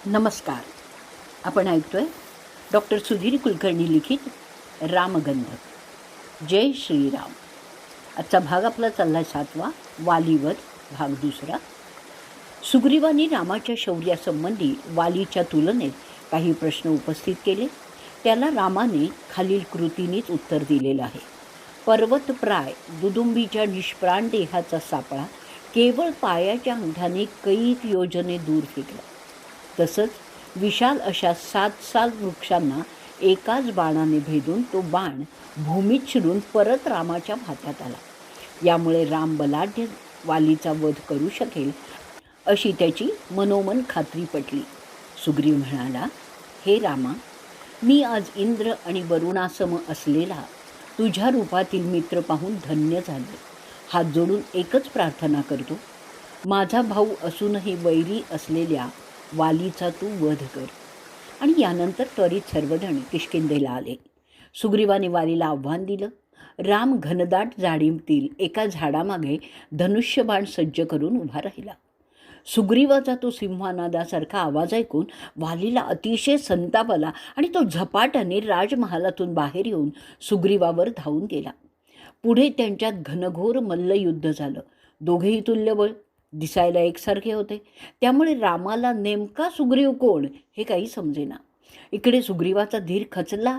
नमस्कार. आपण ऐकतोय डॉक्टर सुधीर कुलकर्णी लिखित रामगंध. जय श्रीराम. आजचा भाग आपला चालला 7वा, वालीवध, भाग 2. सुग्रीवानी रामाच्या शौर्यासंबंधी वालीच्या तुलनेत काही प्रश्न उपस्थित केले. त्याला रामाने खालील कृतीनेच उत्तर दिलेलं आहे. पर्वतप्राय दुदुंबीच्या निष्प्राण देहाचा सापळा केवळ पायाच्या अंगठाने कैक योजने दूर फेकला. तसंच विशाल अशा 7 वृक्षांना एकाच बाणाने भेदून तो बाण भूमीत शिरून परत रामाच्या भात्यात आला. यामुळे राम बलाढ्य वालीचा वध करू शकेल अशी त्याची मनोमन खात्री पटली. सुग्रीव म्हणाला, हे रामा, मी आज इंद्र आणि वरुणासम असलेला तुझ्या रूपातील मित्र पाहून धन्य झाले. हात जोडून एकच प्रार्थना करतो, माझा भाऊ असूनही वैरी असलेल्या वालीचा तू वध कर. आणि यानंतर त्वरित सर्वजण किष्किंधेला आले. सुग्रीवाने वालीला आव्हान दिलं. राम घनदाट झाडीतील एका झाडामागे धनुष्यबाण सज्ज करून उभा राहिला. सुग्रीवाचा तो सिंहनादासारखा आवाज ऐकून वालीला अतिशय संताप आला आणि तो झपाट्याने राजमहालातून बाहेर येऊन सुग्रीवावर धावून गेला. पुढे त्यांच्यात घनघोर मल्लयुद्ध झालं. दोघेही तुल्यबळ, दिसायला एकसारखे होते. त्यामुळे रामाला नेमका सुग्रीव कोण हे काही समजेना. इकडे सुग्रीवाचा धीर खचला.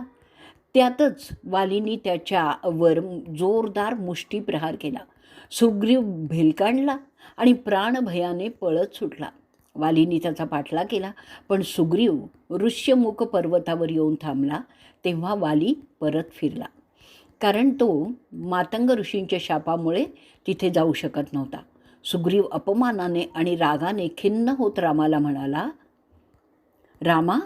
त्यातच वालीनी त्याच्यावर जोरदार मुष्टीप्रहार केला. सुग्रीव भेलकांडला आणि प्राणभयाने पळत सुटला. वालीनी त्याचा पाठलाग केला, पण सुग्रीव ऋष्यमुख पर्वतावर येऊन थांबला. तेव्हा वाली परत फिरला, कारण तो मातंग ऋषींच्या शापामुळे तिथे जाऊ शकत नव्हता. सुग्रीव अपमानाने आणि रागाने खिन्न होत रामाला म्हणाला, रामा,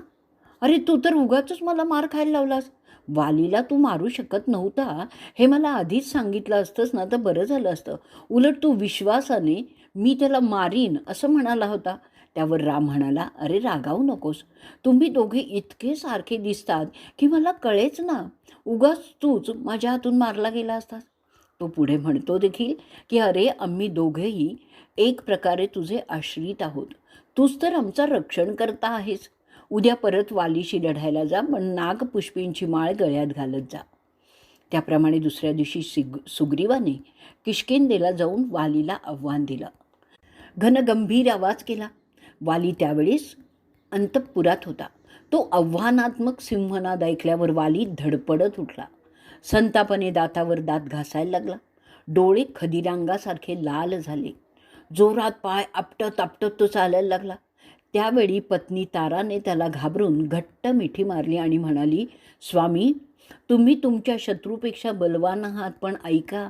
अरे तू तर उगाचच मला मार खायला लावलास. वालीला तू मारू शकत नव्हता हे मला आधीच सांगितलं असतंस ना तर बरं झालं असतं. उलट तू विश्वासाने मी त्याला मारीन असं म्हणाला होता. त्यावर राम म्हणाला, अरे रागावू नकोस. तुम्ही दोघे इतके सारखे दिसतात की मला कळेच ना. उगाच तूच माझ्या हातून मारला गेला असतास. तो पुढे म्हणतो देखील की अरे आम्ही दोघेही एक प्रकारे तुझे आश्रित आहोत. तूच तर आमचं रक्षण करता आहेस. उद्या परत वालीशी लढायला जा, पण नागपुष्पींची माळ गळ्यात घालत जा. त्याप्रमाणे दुसऱ्या दिवशी सुग्रीवाने किष्किंधेला जाऊन वालीला आव्हान दिलं. घनगंभीर आवाज केला. वाली त्यावेळेस अंतःपुरात होता. तो आव्हानात्मक सिंहनाद ऐकल्यावर वाली धडपडत उठला. संतापाने दातावर दात घासायला लागला. डोळे खदिरांगासारखे लाल झाले. जोरात पाय आपटत आपटत तो चालायला लागला. त्यावेळी पत्नी ताराने त्याला घाबरून घट्ट मिठी मारली आणि म्हणाली, स्वामी, तुम्ही तुमच्या शत्रूपेक्षा बलवान आहात, पण ऐका,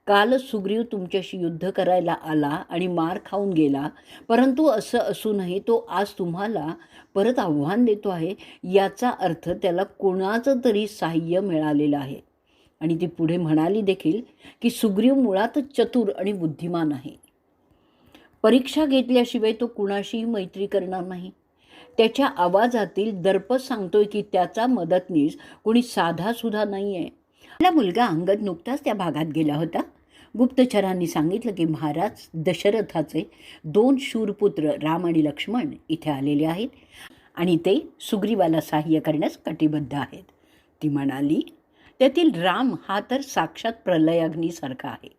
काल सुग्रीव तुमच्याशी युद्ध करायला आला आणि मार खाऊन गेला, परंतु असं असूनही तो आज तुम्हाला परत आव्हान देतो आहे. याचा अर्थ त्याला कोणाचं तरी साह्य मिळालेलं आहे. आणि ती पुढे म्हणाली देखील की सुग्रीव मुळातच चतुर आणि बुद्धिमान आहे. परीक्षा घेतल्याशिवाय तो कुणाशीही मैत्री करणार नाही. त्याच्या आवाजातील दर्प सांगतोय की त्याचा मदतनीस कोणी साधासुद्धा नाही आहे. आपला मुलगा अंगद नुकताच त्या भागात गेला होता. गुप्तचरांनी सांगितलं की महाराज दशरथाचे 2 शूरपुत्र राम आणि लक्ष्मण इथे आलेले आहेत आणि ते सुग्रीवाला सहाय्य करण्यास कटिबद्ध आहेत. ती म्हणाली, त्यातील राम हा तर साक्षात प्रलयाग्नीसारखा आहे.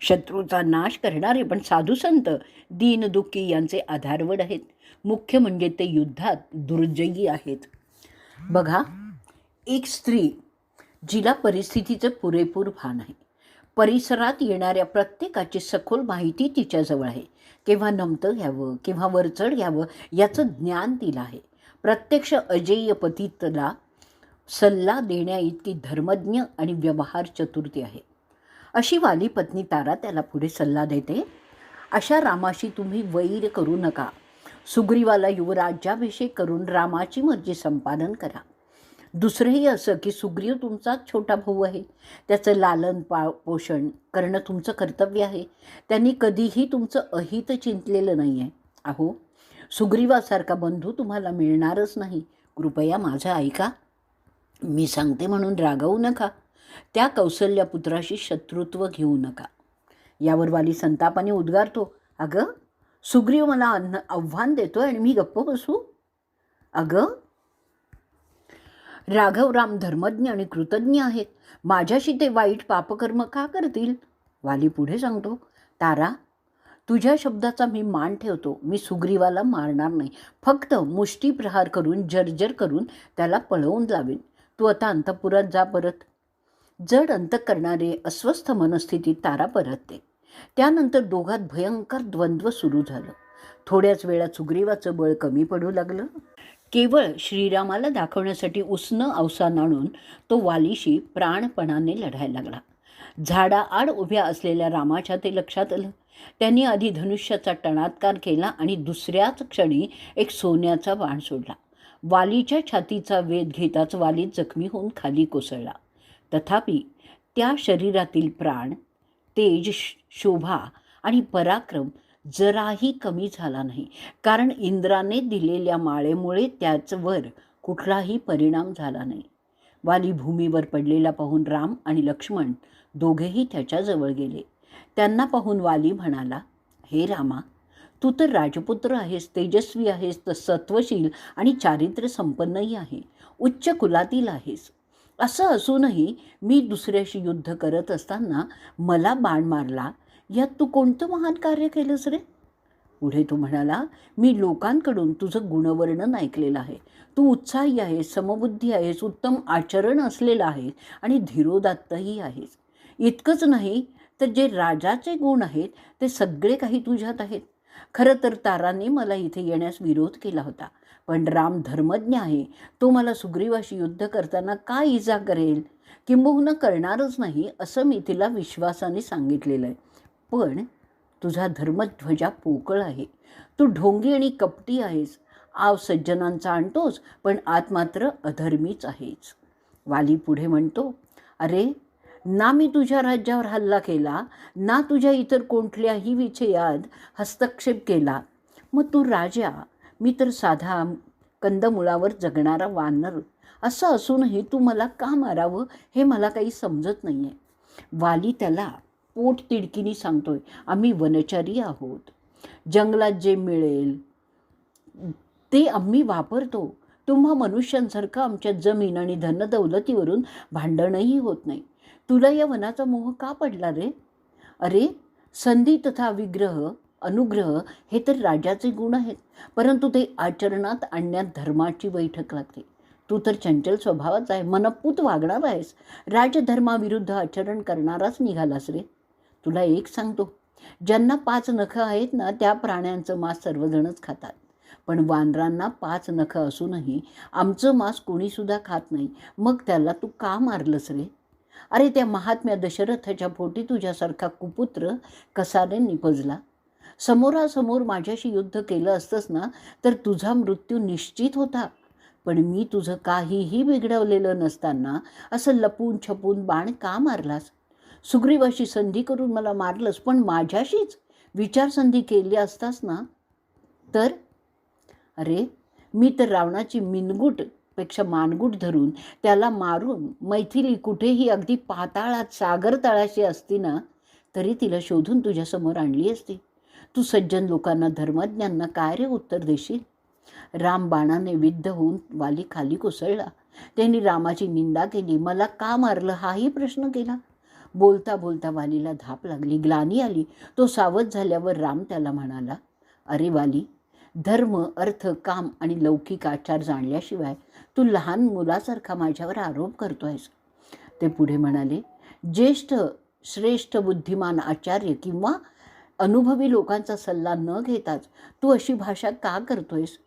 शत्रूचा नाश करणारे पण साधुसंत दीनदुःखी यांचे आधारवड आहेत. मुख्य म्हणजे ते युद्धात दुर्जयी आहेत. बघा, एक स्त्री जिला परिस्थितीचं पुरेपूर भान आहे, परिसरात येणाऱ्या प्रत्येकाची सखोल माहिती तिच्याजवळ आहे. केव्हा नमतं घ्यावं केव्हा वरचढ घ्यावं याचं ज्ञान तिला आहे. प्रत्यक्ष अजेय पतितला सल्ला देण्या इतकी धर्मज्ञ आणि व्यवहार चतुर्थी आहे. अशी वाली पत्नी तारा त्याला पुढे सल्ला देते, अशा रामाशी तुम्ही वैर करू नका. सुग्रीवाला युवराज्याभिषेक करून रामाची मर्जी संपादन करा. दुसरंही असं की सुग्रीव तुमचाच छोटा भाऊ आहे. त्याचं लालन पोषण करणं तुमचं कर्तव्य आहे. त्यांनी कधीही तुमचं अहित चिंतलेलं नाही आहे. अहो, सुग्रीवासारखा बंधू तुम्हाला मिळणारच नाही. कृपया माझं ऐका. मी सांगते म्हणून रागावू नका. त्या कौसल्यापुत्राशी शत्रुत्व घेऊ नका. यावर वाली संतापाने उद्गारतो, अगं, सुग्रीव मला आव्हान देतोय आणि मी गप्प बसू? अगं, राघवराम धर्मज्ञ आणि कृतज्ञ आहेत. माझ्याशी ते वाईट पापकर्म का करतील? वाली पुढे सांगतो, तारा, तुझ्या शब्दाचा मी मान ठेवतो. मी सुग्रीवाला मारणार नाही. फक्त मुष्टी प्रहार करून जर्जर करून त्याला पळवून लावेन. तू आता अंतःपुरात जा परत. जड अंतःकरणाने अस्वस्थ मनस्थितीत तारा परतते. त्यानंतर दोघात भयंकर द्वंद्व सुरू झालं. थोड्याच वेळात सुग्रीवाचं बळ कमी पडू लागलं. केवळ श्रीरामाला दाखवण्यासाठी उसनं अवसान आणून तो वालीशी प्राणपणाने लढायला लागला. झाडाआड उभ्या असलेल्या रामाच्या ते लक्षात आलं. त्यांनी आधी धनुष्याचा टणात्कार केला आणि दुसऱ्याच क्षणी एक सोन्याचा बाण सोडला. वालीच्या छातीचा वेध घेताच वाली जखमी होऊन खाली कोसळला. तथापि त्या शरीरातील प्राण, तेज, शोभा आणि पराक्रम जराही कमी झाला नाही, कारण इंद्राने दिलेल्या माळेमुळे त्याचवर कुठलाही परिणाम झाला नाही. वाली भूमीवर पडलेला पाहून राम आणि लक्ष्मण दोघेही त्याच्याजवळ गेले. त्यांना पाहून वाली म्हणाला, हे रामा, तू तर राजपुत्र आहेस, तेजस्वी आहेस, तर सत्वशील आणि चारित्र्य संपन्नही आहे, उच्च कुलातील आहेस. असं असूनही मी दुसऱ्याशी युद्ध करत असताना मला बाण मारला, यात तू कोणतं महान कार्य केलंस रे? पुढे तो म्हणाला, मी लोकांकडून तुझं गुणवर्णन ऐकलेलं आहे. तू उत्साही आहेस, समबुद्धी आहेस, उत्तम आचरण असलेलं आहेस आणि धीरोदात्तही आहेस. इतकंच नाही तर जे राजाचे गुण आहेत ते सगळे काही तुझ्यात आहेत. खरं तर तारांनी मला इथे येण्यास विरोध केला होता, पण राम धर्मज्ञ आहे. तो मला सुग्रीवाशी युद्ध करताना का इजा करेल, किंबहुना करणारच नाही, असं मी तिला विश्वासाने सांगितलेलं आहे. पण तुझा धर्मध्वजा पोकळ आहे. तू ढोंगी आणि कपटी आहेस. आव सज्जनांचा आणतोस, पण आत मात्र अधर्मीच आहेस. वाली पुढे म्हणतो, अरे, ना मी तुझ्या राज्यावर हल्ला केला, ना तुझ्या इतर कोणत्याही विषयात हस्तक्षेप केला. मग तू राजा, मी तर साधा कंदमुळावर जगणारा वानर. असं असूनही तू मला का मारावं हे मला काही समजत नाही आहे. वाली त्याला पोट तिडकीनी सांगतोय, आम्ही वनचारी आहोत. जंगलात जे मिळेल ते आम्ही वापरतो. तुम्हा मनुष्यांसारखं आमच्या जमीन आणि धनदौलतीवरून भांडणही होत नाही. तुला या वनाचा मोह का पडला रे? अरे, संधी तथा अनुग्रह हे तर राजाचे गुण आहेत, परंतु ते आचरणात आणण्यात धर्माची बैठक लागते. तू तर चंचल स्वभावाचा आहे, मनपूत वागणार आहेस, राजधर्माविरुद्ध आचरण करणाराच निघालास रे. तुला एक सांगतो, ज्यांना 5 नखं आहेत ना, त्या प्राण्यांचं मांस सर्वजणच खातात. पण वानरांना 5 नखं असूनही आमचं मांस कोणीसुद्धा खात नाही. मग त्याला तू का मारलंस रे? अरे, त्या महात्म्या दशरथाच्या पोटी तुझ्यासारखा कुपुत्र कसाने निपजला? समोरासमोर माझ्याशी युद्ध केलं असतंस ना, तर तुझा मृत्यू निश्चित होता. पण मी तुझं काहीही बिघडवलेलं नसताना असं लपून छपून बाण का मारलास? सुग्रीवाशी संधी करून मला मारलंस, पण माझ्याशीच विचारसंधी केली असतास ना तर? अरे, मी तर रावणाची पेक्षा मानगूट धरून त्याला मारून मैथिली कुठेही अगदी पाताळात सागर तळाशी असती ना, तरी तिला शोधून तुझ्यासमोर आणली असती. तू सज्जन लोकांना, धर्मज्ञांना काय रे उत्तर देशील? राम बाणाने विद्ध होऊन वाली खाली कोसळला. त्यांनी रामाची निंदा केली. मला का मारलं हाही प्रश्न केला. बोलता बोलता वालीला धाप लागली, ग्लानी आली. तो सावध झाल्यावर राम त्याला म्हणाला, अरे वाली, धर्म, अर्थ, काम आणि लौकिक आचार जाणल्याशिवाय तू लहान मुलासारखा माझ्यावर आरोप करतो आहेस. ते पुढे म्हणाले, ज्येष्ठ श्रेष्ठ बुद्धिमान आचार्य किंवा अनुभवी लोकांचा सल्ला न घेताच तू अशी भाषा का करतोयस?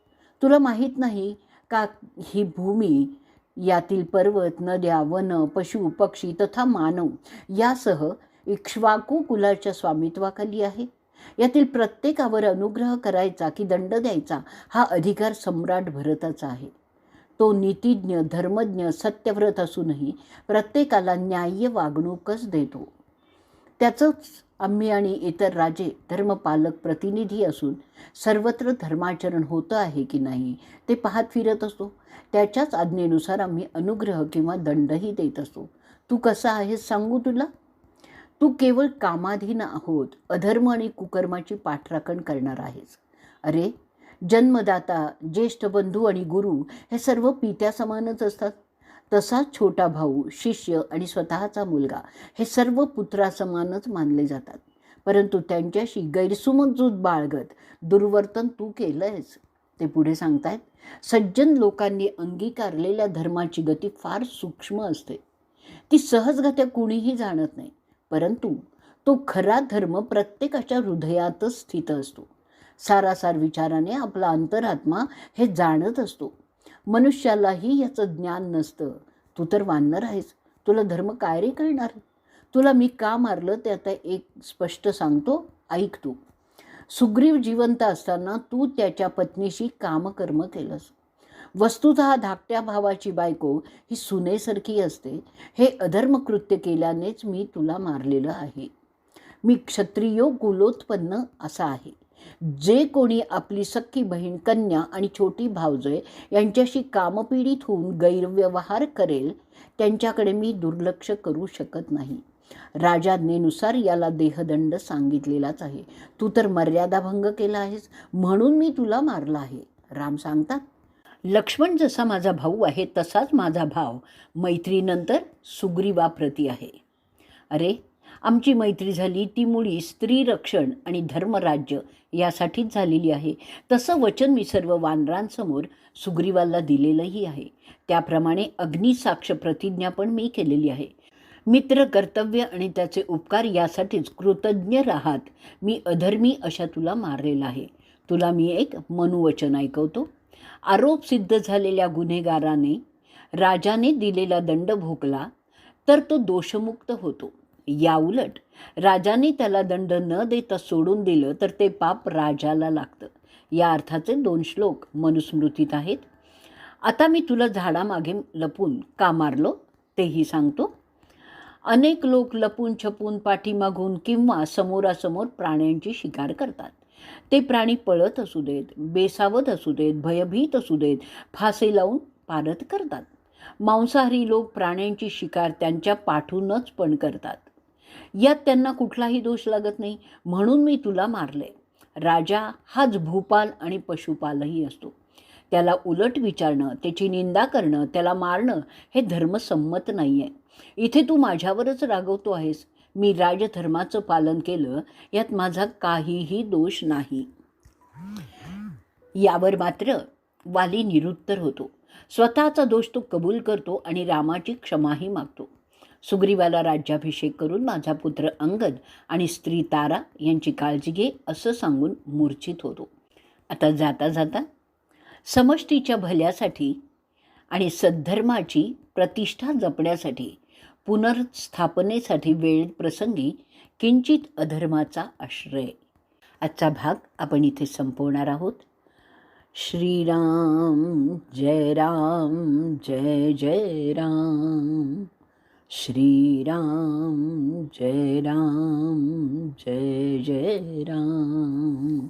तुला माहीत नाही का ही भूमी, यातील पर्वत, नद्या, वन, पशु, पक्षी तथा मानव यासह इक्ष्वाकू कुलाच्या स्वामित्वाखाली आहे. यातील प्रत्येकावर अनुग्रह करायचा की दंड द्यायचा हा अधिकार सम्राट भरताचा आहे. तो नीतिज्ञ, धर्मज्ञ, सत्यव्रत असूनही प्रत्येकाला न्याय्य वागणूकच देतो. त्याचंच आम्ही आणि इतर राजे धर्मपालक प्रतिनिधी असून सर्वत्र धर्माचरण होतं आहे की नाही ते पाहत फिरत असतो. त्याच्याच आज्ञेनुसार आम्ही अनुग्रह किंवा दंडही देत असतो. तू कसा आहेस सांगू तुला? तू केवळ कामाधीन आहोत, अधर्म आणि कुकर्माची पाठराखण करणार आहेस. अरे, जन्मदाता, ज्येष्ठ बंधू आणि गुरु हे सर्व पित्यासमानच असतात. तसाच छोटा भाऊ, शिष्य आणि स्वतःचा मुलगा हे सर्व पुत्रासमानच मानले जातात. परंतु त्यांच्याशी गैरसमजूत बाळगत दुर्वर्तन तू केलंयस. ते पुढे सांगतायत, सज्जन लोकांनी अंगीकारलेल्या धर्माची गती फार सूक्ष्म असते. ती सहजगत्या कुणीही जाणत नाही. परंतु तो खरा धर्म प्रत्येकाच्या हृदयातच स्थित असतो. सारासार विचाराने आपला अंतरात्मा हे जाणत असतो. मनुष्यालाही याचं ज्ञान नसतं. तू तर वानर आहेस, तुला धर्म काय रे कळणार? तुला मी का मारलं ते आता एक स्पष्ट सांगतो, ऐक तू. सुग्रीव जिवंत असताना तू त्याच्या पत्नीशी कामकर्म केलंस. वस्तुतः धाकट्या भावाची बायको ही सुनेसारखी असते. हे अधर्मकृत्य केल्यानेच मी तुला मारलेलं आहे. मी क्षत्रियो कुलोत्पन्न असा आहे. जे कोणी आपली सख्खी बहीण, कन्या आणि छोटी भावजय यांच्याशी कामपीडित होऊन गैरव्यवहार करेल त्यांच्याकडे मी दुर्लक्ष करू शकत नाही. राजाज्ञेनुसार याला देहदंड सांगितलेलाच आहे. तू तर मर्यादाभंग केला आहेस, म्हणून मी तुला मारला आहे. राम सांगतात, लक्ष्मण जसा माझा भाऊ आहे तसाच माझा भाव मैत्रीनंतर सुग्रीवाप्रती आहे. अरे, आमची मैत्री झाली ती मुळी स्त्री रक्षण आणि धर्मराज्य यासाठीच झालेली आहे. तसं वचन मी सर्व वानरांसमोर सुग्रीवाला दिलेलंही आहे. त्याप्रमाणे अग्निसाक्ष प्रतिज्ञा पण मी केलेली आहे. मित्र, कर्तव्य आणि त्याचे उपकार यासाठीच कृतज्ञ राहत मी अधर्मी अशा तुला मारलेला आहे. तुला मी एक मनुवचन ऐकवतो. आरोप सिद्ध झालेल्या गुन्हेगाराने राजाने दिलेला दंड भोगला तर तो दोषमुक्त होतो. याउलट राजाने त्याला दंड न देता सोडून दिलं तर ते पाप राजाला लागतं. या अर्थाचे 2 श्लोक मनुस्मृतीत आहेत. आता मी तुला झाडामागे लपून का मारलो तेही सांगतो. अनेक लोक लपून छपून, पाठीमागून किंवा समोरासमोर प्राण्यांची शिकार करतात. ते प्राणी पळत असू देत, बेसावध असू देत, भयभीत असू देत, फासे लावून पारत करतात. मांसाहारी लोक प्राण्यांची शिकार त्यांच्या पाठूनच पण करतात. यात त्यांना कुठलाही दोष लागत नाही, म्हणून मी तुला मारले. राजा हाच भूपाल आणि पशुपालही असतो. त्याला उलट विचारणं, त्याची निंदा करणं, त्याला मारणं हे धर्मसंमत नाही आहे. इथे तू माझ्यावरच रागवतो आहेस. मी राजधर्माचं पालन केलं, यात माझा काहीही दोष नाही. यावर मात्र वाली निरुत्तर होतो. स्वतःचा दोष तो कबूल करतो आणि रामाची क्षमाही मागतो. सुग्रीवाला राज्याभिषेक करून माझा पुत्र अंगद आणि स्त्री तारा यांची काळजी घे असं सांगून मूर्छित होतो. आता जाता जाता समष्टीच्या भल्यासाठी आणि सद्धर्माची प्रतिष्ठा जपण्यासाठी, पुनर्स्थापनेसाठी वेळ प्रसंगी किंचित अधर्माचा आश्रय. आजचा भाग आपण इथे संपवणार आहोत. श्रीराम जय राम जय जय राम. श्रीराम जय राम जय जय राम.